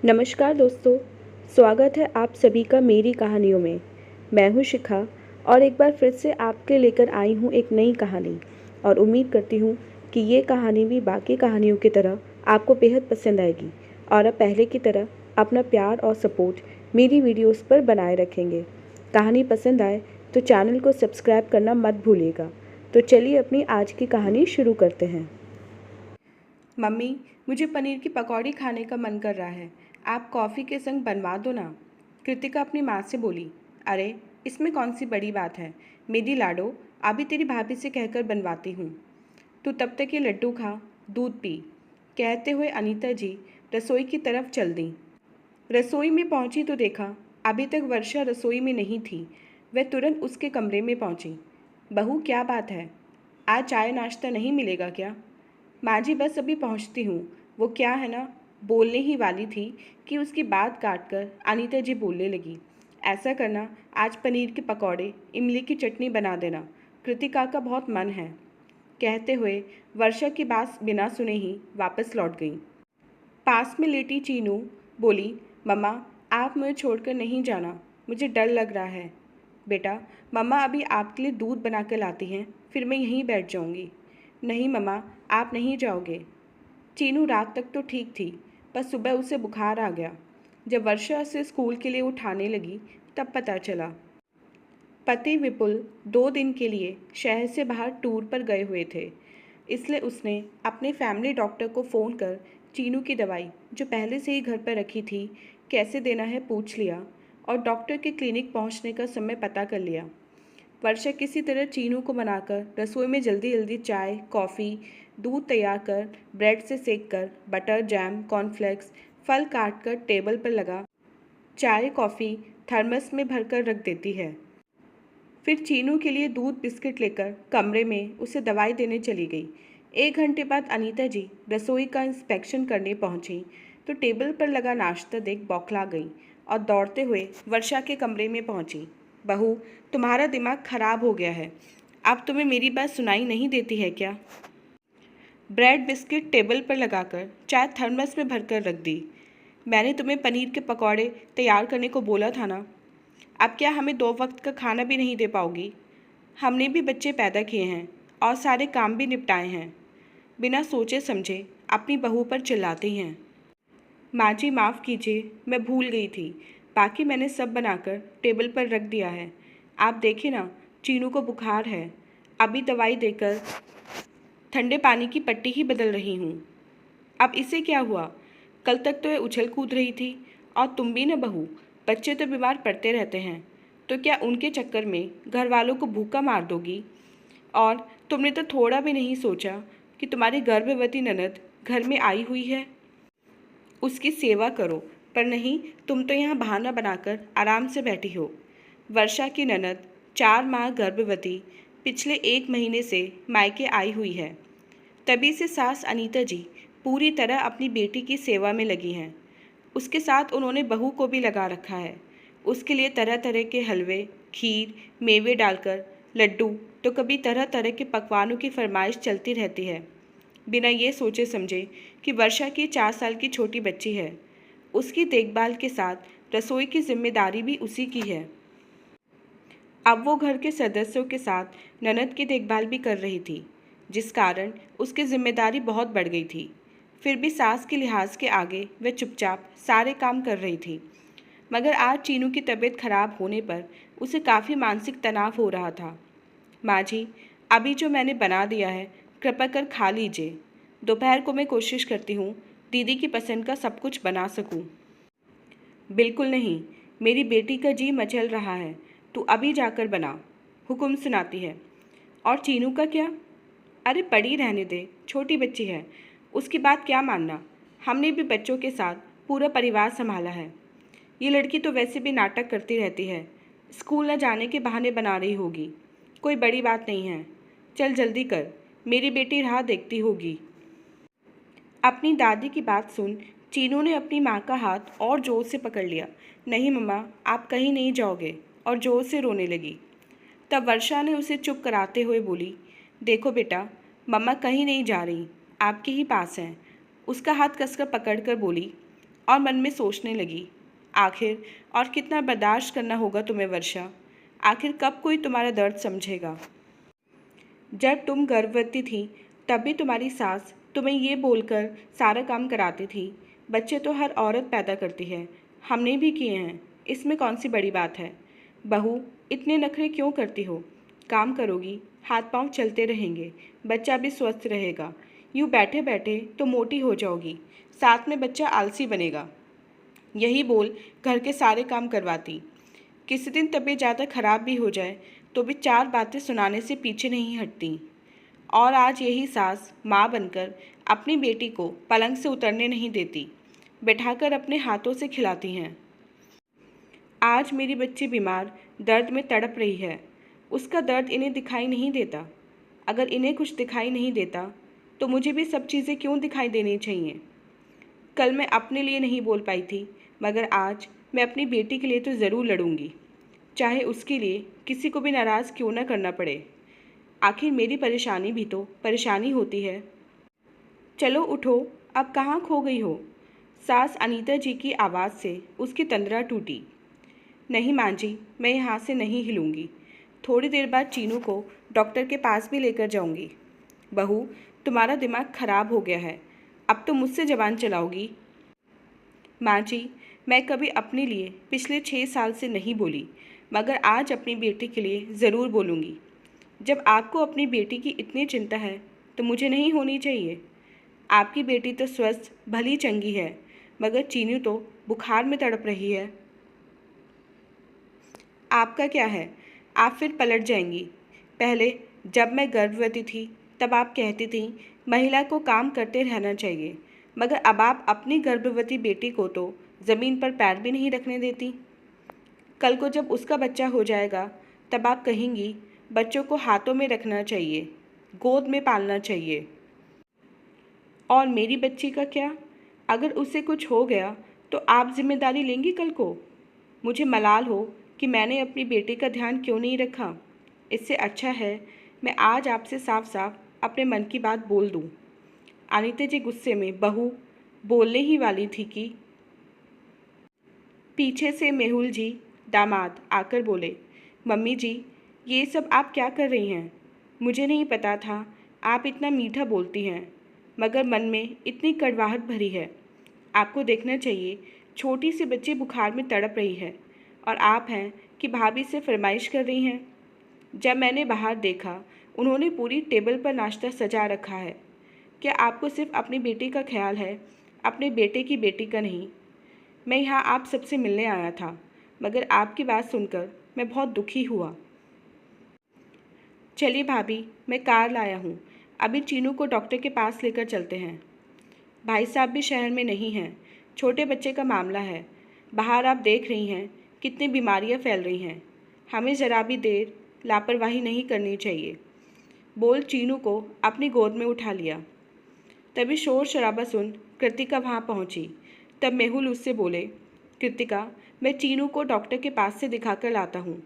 नमस्कार दोस्तों, स्वागत है आप सभी का मेरी कहानियों में। मैं हूँ शिखा और एक बार फिर से आपके लेकर आई हूँ एक नई कहानी और उम्मीद करती हूँ कि ये कहानी भी बाकी कहानियों की तरह आपको बेहद पसंद आएगी और अब पहले की तरह अपना प्यार और सपोर्ट मेरी वीडियोस पर बनाए रखेंगे। कहानी पसंद आए तो चैनल को सब्सक्राइब करना मत भूलिएगा। तो चलिए अपनी आज की कहानी शुरू करते हैं। मम्मी, मुझे पनीर की पकौड़ी खाने का मन कर रहा है। आप कॉफ़ी के संग बनवा दो ना। कृतिका अपनी माँ से बोली। अरे, इसमें कौन सी बड़ी बात है मेरी लाडो, अभी तेरी भाभी से कहकर बनवाती हूँ। तू तब तक ये लड्डू खा, दूध पी। कहते हुए अनीता जी रसोई की तरफ चल दी। रसोई में पहुंची तो देखा अभी तक वर्षा रसोई में नहीं थी। वह तुरंत उसके कमरे में पहुंची। बहू, क्या बात है? आज चाय नाश्ता नहीं मिलेगा क्या? माँ जी, बस अभी पहुंचती हूँ। वो क्या है ना, बोलने ही वाली थी कि उसकी बात काट कर अनीता जी बोलने लगी। ऐसा करना, आज पनीर के पकौड़े इमली की चटनी बना देना, कृतिका का बहुत मन है। कहते हुए वर्षा की बात बिना सुने ही वापस लौट गई। पास में लेटी चीनू बोली, मम्मा, आप मुझे छोड़कर नहीं जाना, मुझे डर लग रहा है। बेटा, मम्मा अभी आपके लिए दूध बना कर लाती हैं, फिर मैं यहीं बैठ जाऊंगी। नहीं मम्मा, आप नहीं जाओगे। चीनू रात तक तो ठीक थी, पर सुबह उसे बुखार आ गया। जब वर्षा उसे स्कूल के लिए उठाने लगी तब पता चला। पति विपुल 2 दिन के लिए शहर से बाहर टूर पर गए हुए थे, इसलिए उसने अपने फैमिली डॉक्टर को फ़ोन कर चीनू की दवाई, जो पहले से ही घर पर रखी थी, कैसे देना है पूछ लिया और डॉक्टर के क्लिनिक पहुंचने का समय पता कर लिया। वर्षा किसी तरह चीनू को मनाकर रसोई में जल्दी जल्दी चाय, कॉफ़ी, दूध तैयार कर, ब्रेड से सेक कर, बटर, जैम, कॉर्नफ्लेक्स, फल काट कर टेबल पर लगा चाय कॉफ़ी थर्मस में भरकर रख देती है। फिर चीनू के लिए दूध बिस्किट लेकर कमरे में उसे दवाई देने चली गई। 1 घंटे बाद अनीता जी रसोई का इंस्पेक्शन करने पहुंची तो टेबल पर लगा नाश्ता देख बौखला गई और दौड़ते हुए वर्षा के कमरे में पहुंची। बहू, तुम्हारा दिमाग खराब हो गया है। अब तुम्हें मेरी बात सुनाई नहीं देती है क्या? ब्रेड बिस्किट टेबल पर लगाकर चाय थर्मस में भरकर रख दी। मैंने तुम्हें पनीर के पकौड़े तैयार करने को बोला था ना। अब क्या हमें 2 वक्त का खाना भी नहीं दे पाओगी? हमने भी बच्चे पैदा किए हैं और सारे काम भी निपटाए हैं। बिना सोचे समझे अपनी बहू पर चिल्लाती हैं। माँ जी, माफ़ कीजिए, मैं भूल गई थी। बाकी मैंने सब बनाकर टेबल पर रख दिया है। आप देखिए ना, चीनू को बुखार है। अभी दवाई देकर ठंडे पानी की पट्टी ही बदल रही हूँ। अब इसे क्या हुआ? कल तक तो ये उछल कूद रही थी। और तुम भी न बहू, बच्चे तो बीमार पड़ते रहते हैं, तो क्या उनके चक्कर में घर वालों को भूखा मार दोगी? और तुमने तो थोड़ा भी नहीं सोचा कि तुम्हारी गर्भवती ननद घर में आई हुई है, उसकी सेवा करो। पर नहीं, तुम तो यहाँ बहाना बनाकर आराम से बैठी हो। वर्षा की ननद 4 माह गर्भवती, पिछले 1 महीने से मायके आई हुई है। तभी से सास अनीता जी पूरी तरह अपनी बेटी की सेवा में लगी हैं। उसके साथ उन्होंने बहू को भी लगा रखा है। उसके लिए तरह तरह के हलवे, खीर, मेवे डालकर लड्डू, तो कभी तरह तरह के पकवानों की फरमाइश चलती रहती है, बिना ये सोचे समझे कि वर्षा की 4 साल की छोटी बच्ची है। उसकी देखभाल के साथ रसोई की जिम्मेदारी भी उसी की है। अब वो घर के सदस्यों के साथ ननद की देखभाल भी कर रही थी, जिस कारण उसकी जिम्मेदारी बहुत बढ़ गई थी। फिर भी सास के लिहाज के आगे वह चुपचाप सारे काम कर रही थी। मगर आज चीनू की तबीयत खराब होने पर उसे काफ़ी मानसिक तनाव हो रहा था। माँ जी, अभी जो मैंने बना दिया है, कृपा कर खा लीजिए। दोपहर को मैं कोशिश करती हूँ दीदी की पसंद का सब कुछ बना सकूँ। बिल्कुल नहीं, मेरी बेटी का जी मचल रहा है, तू अभी जाकर बना, हुक्म सुनाती है। और चीनू का क्या? अरे पड़ी रहने दे, छोटी बच्ची है, उसकी बात क्या मानना। हमने भी बच्चों के साथ पूरा परिवार संभाला है। ये लड़की तो वैसे भी नाटक करती रहती है, स्कूल न जाने के बहाने बना रही होगी। कोई बड़ी बात नहीं है, चल जल्दी कर, मेरी बेटी राह देखती होगी। अपनी दादी की बात सुन चीनू ने अपनी माँ का हाथ और जोर से पकड़ लिया। नहीं मम्मा, आप कहीं नहीं जाओगे, और जोर से रोने लगी। तब वर्षा ने उसे चुप कराते हुए बोली, देखो बेटा, मम्मा कहीं नहीं जा रही, आपके ही पास हैं। उसका हाथ कसकर पकड़कर बोली, और मन में सोचने लगी, आखिर और कितना बर्दाश्त करना होगा तुम्हें वर्षा। आखिर कब कोई तुम्हारा दर्द समझेगा। जब तुम गर्भवती थी तब भी तुम्हारी सास तुम्हें ये बोलकर सारा काम कराती थी, बच्चे तो हर औरत पैदा करती है, हमने भी किए हैं, इसमें कौन सी बड़ी बात है। बहू, इतने नखरे क्यों करती हो। काम करोगी, हाथ पांव चलते रहेंगे, बच्चा भी स्वस्थ रहेगा। यूँ बैठे बैठे तो मोटी हो जाओगी, साथ में बच्चा आलसी बनेगा। यही बोल घर के सारे काम करवाती। किसी दिन तबीयत ज़्यादा खराब भी हो जाए तो भी 4 बातें सुनाने से पीछे नहीं हटती। और आज यही सास माँ बनकर अपनी बेटी को पलंग से उतरने नहीं देती, बैठाकर अपने हाथों से खिलाती हैं। आज मेरी बच्ची बीमार दर्द में तड़प रही है, उसका दर्द इन्हें दिखाई नहीं देता। अगर इन्हें कुछ दिखाई नहीं देता तो मुझे भी सब चीज़ें क्यों दिखाई देनी चाहिए। कल मैं अपने लिए नहीं बोल पाई थी, मगर आज मैं अपनी बेटी के लिए तो ज़रूर लड़ूंगी, चाहे उसके लिए किसी को भी नाराज़ क्यों ना करना पड़े। आखिर मेरी परेशानी भी तो परेशानी होती है। चलो उठो, अब कहाँ खो गई हो। सास अनीता जी की आवाज़ से उसकी तंद्रा टूटी। नहीं माँ जी, मैं यहाँ से नहीं हिलूंगी। थोड़ी देर बाद चीनू को डॉक्टर के पास भी लेकर जाऊंगी। बहू, तुम्हारा दिमाग खराब हो गया है, अब तो मुझसे ज़बान चलाओगी। माँ जी, मैं कभी अपने लिए पिछले 6 साल से नहीं बोली, मगर आज अपनी बेटी के लिए ज़रूर बोलूँगी। जब आपको अपनी बेटी की इतनी चिंता है तो मुझे नहीं होनी चाहिए। आपकी बेटी तो स्वस्थ भली चंगी है, मगर चीनू तो बुखार में तड़प रही है। आपका क्या है, आप फिर पलट जाएंगी। पहले जब मैं गर्भवती थी तब आप कहती थी महिला को काम करते रहना चाहिए, मगर अब आप अपनी गर्भवती बेटी को तो ज़मीन पर पैर भी नहीं रखने देती। कल को जब उसका बच्चा हो जाएगा तब आप कहेंगी बच्चों को हाथों में रखना चाहिए, गोद में पालना चाहिए। और मेरी बच्ची का क्या, अगर उसे कुछ हो गया तो आप जिम्मेदारी लेंगी कल को। मुझे मलाल हो कि मैंने अपनी बेटी का ध्यान क्यों नहीं रखा। इससे अच्छा है मैं आज आपसे साफ साफ अपने मन की बात बोल दूं। अनीता जी गुस्से में बहू बोलने ही वाली थी कि पीछे से मेहुल जी दामाद आकर बोले, मम्मी जी, ये सब आप क्या कर रही हैं। मुझे नहीं पता था आप इतना मीठा बोलती हैं, मगर मन में इतनी कड़वाहट भरी है। आपको देखना चाहिए, छोटी सी बच्ची बुखार में तड़प रही है और आप हैं कि भाभी से फरमाइश कर रही हैं। जब मैंने बाहर देखा उन्होंने पूरी टेबल पर नाश्ता सजा रखा है। क्या आपको सिर्फ अपनी बेटी का ख्याल है, अपने बेटे की बेटी का नहीं। मैं यहाँ आप सबसे मिलने आया था, मगर आपकी बात सुनकर मैं बहुत दुखी हुआ। चलिए भाभी, मैं कार लाया हूँ, अभी चीनू को डॉक्टर के पास लेकर चलते हैं। भाई साहब भी शहर में नहीं हैं, छोटे बच्चे का मामला है। बाहर आप देख रही हैं कितनी बीमारियाँ फैल रही हैं, हमें ज़रा भी देर लापरवाही नहीं करनी चाहिए। बोल चीनू को अपनी गोद में उठा लिया। तभी शोर शराबा सुन कृतिका वहाँ पहुँची। तब मेहुल उससे बोले, कृतिका, मैं चीनू को डॉक्टर के पास से दिखा कर लाता हूँ,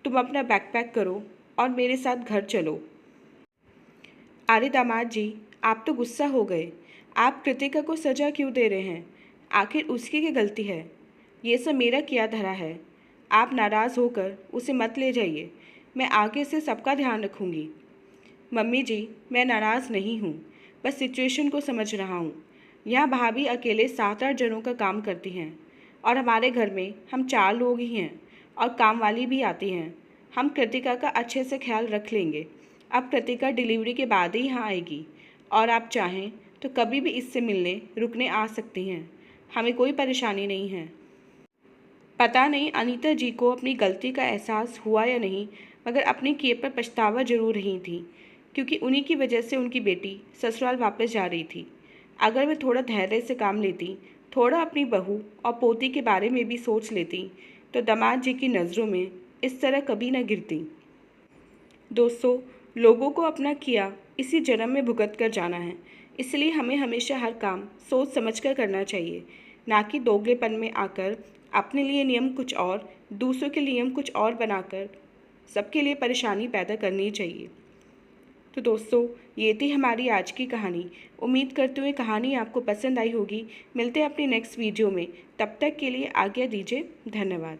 तुम अपना बैग पैक करो और मेरे साथ घर चलो। अरे दामाद जी, आप तो गुस्सा हो गए। आप कृतिका को सज़ा क्यों दे रहे हैं, आखिर उसकी क्या गलती है। ये सब मेरा किया धरा है, आप नाराज़ होकर उसे मत ले जाइए, मैं आगे से सबका ध्यान रखूँगी। मम्मी जी, मैं नाराज़ नहीं हूँ, बस सिचुएशन को समझ रहा हूँ। यहाँ भाभी अकेले 7-8 जनों का काम करती हैं और हमारे घर में हम 4 लोग ही हैं और काम वाली भी आती हैं। हम कृतिका का अच्छे से ख्याल रख लेंगे। अब कृतिका डिलीवरी के बाद ही यहाँ आएगी और आप चाहें तो कभी भी इससे मिलने रुकने आ सकती हैं, हमें कोई परेशानी नहीं है। पता नहीं अनीता जी को अपनी गलती का एहसास हुआ या नहीं, मगर अपने किए पर पछतावा जरूर रही थी, क्योंकि उन्हीं की वजह से उनकी बेटी ससुराल वापस जा रही थी। अगर वे थोड़ा धैर्य से काम लेती, थोड़ा अपनी बहू और पोती के बारे में भी सोच लेती, तो दामाद जी की नज़रों में इस तरह कभी न गिरती। दोस्तों, लोगों को अपना किया इसी जन्म में भुगत कर जाना है, इसलिए हमें हमेशा हर काम सोच समझ कर करना चाहिए, ना कि दोगलेपन में आकर अपने लिए नियम कुछ और, दूसरों के लिए नियम कुछ और बनाकर सबके लिए परेशानी पैदा करनी चाहिए। तो दोस्तों, ये थी हमारी आज की कहानी। उम्मीद करते हुए कहानी आपको पसंद आई होगी। मिलते हैं अपनी नेक्स्ट वीडियो में। तब तक के लिए आज्ञा दीजिए। धन्यवाद।